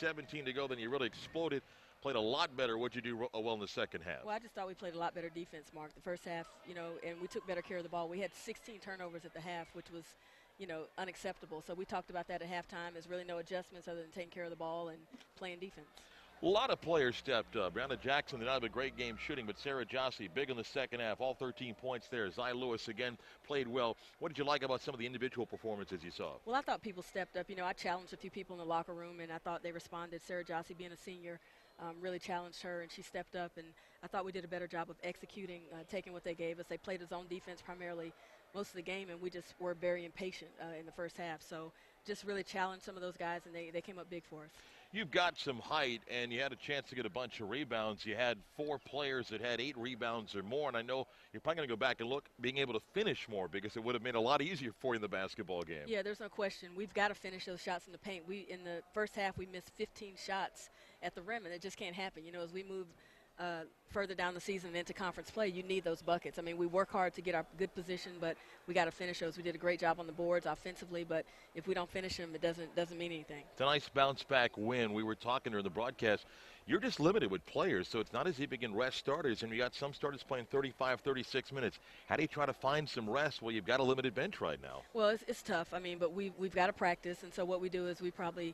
8:17 to go, then you really exploded. Played a lot better. What'd you do well in the second half? Well, I just thought we played a lot better defense, Mark. The first half, and we took better care of the ball. We had 16 turnovers at the half, which was, unacceptable. So we talked about that at halftime. There's really no adjustments other than taking care of the ball and playing defense. A lot of players stepped up. Brianna Jackson did not have a great game shooting, but Sarah Jossie, big in the second half, all 13 points there. Zy Lewis, again, played well. What did you like about some of the individual performances you saw? Well, I thought people stepped up. I challenged a few people in the locker room, and I thought they responded. Sarah Jossie, being a senior, really challenged her, and she stepped up. And I thought we did a better job of executing, taking what they gave us. They played a zone defense primarily most of the game, and we just were very impatient in the first half. So just really challenged some of those guys, and they came up big for us. You've got some height, and you had a chance to get a bunch of rebounds. You had 4 players that had 8 rebounds or more, and I know you're probably going to go back and look, being able to finish more because it would have made it a lot easier for you in the basketball game. Yeah, there's no question. We've got to finish those shots in the paint. In the first half, we missed 15 shots at the rim, and it just can't happen. As we move further down the season and into conference play, you need those buckets. I mean, we work hard to get our good position, but we got to finish those. We did a great job on the boards offensively, but if we don't finish them, it doesn't mean anything. It's a nice bounce-back win. We were talking during the broadcast. You're just limited with players, so it's not as if you can rest starters, and you got some starters playing 35, 36 minutes. How do you try to find some rest? Well, you've got a limited bench right now. Well, it's tough. I mean, but we've got to practice, and so what we do is we probably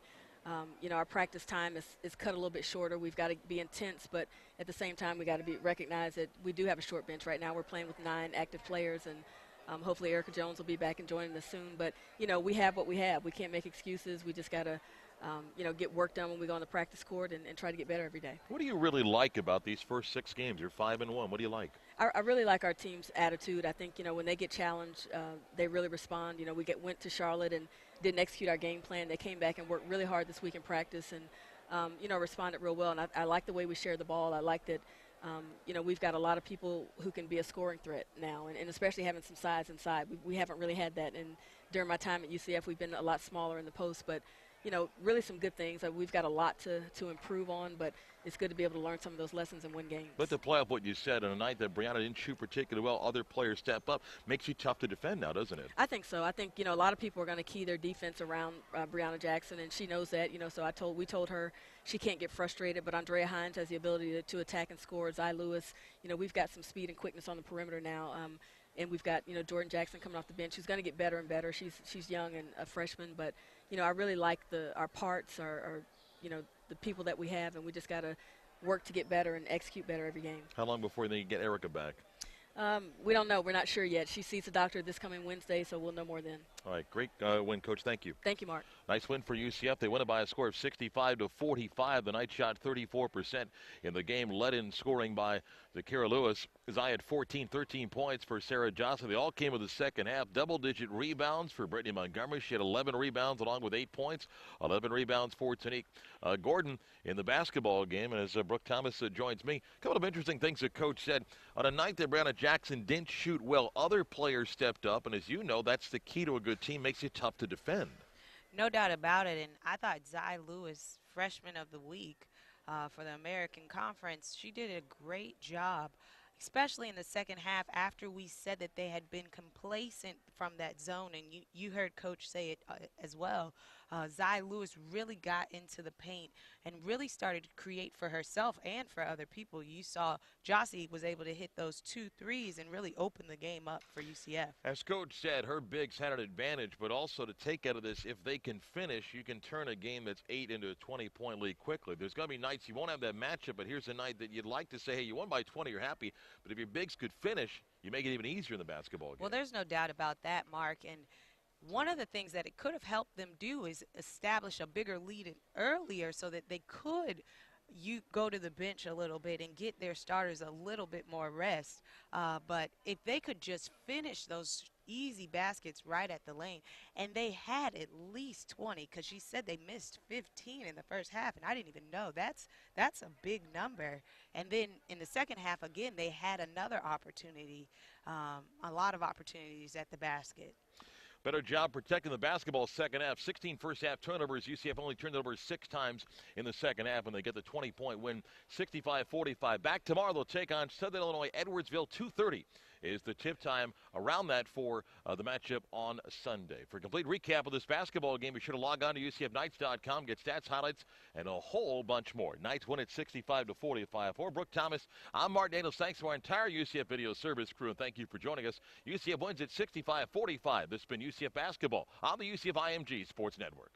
our practice time is cut a little bit shorter. We've got to be intense, but at the same time, we got to recognize that we do have a short bench right now. We're playing with 9 active players, and hopefully Erica Jones will be back and joining us soon. But, we have what we have. We can't make excuses. We just got to, get work done when we go on the practice court and try to get better every day. What do you really like about these first 6 games? You're 5-1. What do you like? I really like our team's attitude. I think, when they get challenged, they really respond. We went to Charlotte and didn't execute our game plan. They came back and worked really hard this week in practice and, responded real well. And I like the way we share the ball. I like that, we've got a lot of people who can be a scoring threat now, and especially having some size inside. We haven't really had that. And during my time at UCF, we've been a lot smaller in the post, but really some good things. We've got a lot to improve on, but it's good to be able to learn some of those lessons and win games. But to play off what you said, on a night that Brianna didn't shoot particularly well, other players step up, makes you tough to defend now, doesn't it? I think so. I think, a lot of people are going to key their defense around Brianna Jackson, and she knows that, so we told her she can't get frustrated, but Andrea Hines has the ability to attack and score. Zy Lewis, we've got some speed and quickness on the perimeter now. And we've got, Jordan Jackson coming off the bench, who's going to get better and better. She's young and a freshman, but, I really like our parts, our the people that we have, and we just got to work to get better and execute better every game. How long before you get Erica back? We don't know. We're not sure yet. She sees a doctor this coming Wednesday, so we'll know more then. All right, great win, Coach. Thank you. Thank you, Mark. Nice win for UCF. They win it by a score of 65-45. The night shot 34% in the game, led in scoring by Zakira Lewis. Zai had 13 points for Sarah Johnson. They all came in the second half. Double-digit rebounds for Brittany Montgomery. She had 11 rebounds along with 8 points. 11 rebounds for Tanique Gordon in the basketball game. And as Brooke Thomas joins me, a couple of interesting things the coach said. On a night that Brianna Jackson didn't shoot well, other players stepped up. And as you know, that's the key to a good team. Makes it tough to defend. No doubt about it. And I thought Zy Lewis, freshman of the week for the American Conference, she did a great job, especially in the second half after we said that they had been complacent from that zone. And you heard Coach say it as well. Zy Lewis really got into the paint and really started to create for herself and for other people. You saw Jossie was able to hit those 2 threes and really open the game up for UCF. As Coach said, her bigs had an advantage, but also to take out of this, if they can finish, you can turn a game that's 8 into a 20-point lead quickly. There's going to be nights you won't have that matchup, but here's a night that you'd like to say, hey, you won by 20, you're happy. But if your bigs could finish, you make it even easier in the basketball game. Well, there's no doubt about that, Mark. And one of the things that it could have helped them do is establish a bigger lead earlier so that they could go to the bench a little bit and get their starters a little bit more rest. But if they could just finish those easy baskets right at the lane, and they had at least 20, because she said they missed 15 in the first half, and I didn't even know. That's a big number. And then in the second half, again, they had another opportunity, a lot of opportunities at the basket. Better job protecting the basketball second half. 16 first half turnovers. UCF only turned it over 6 times in the second half, and they get the 20-point win, 65-45. Back tomorrow, they'll take on Southern Illinois Edwardsville, 2:30 is the tip time around that for the matchup on Sunday. For a complete recap of this basketball game, be sure to log on to UCFKnights.com, get stats, highlights, and a whole bunch more. Knights win at 65-45. For Brooke Thomas, I'm Marc Daniels. Thanks to our entire UCF Video Service crew, and thank you for joining us. UCF wins at 65-45. This has been UCF Basketball on the UCF IMG Sports Network.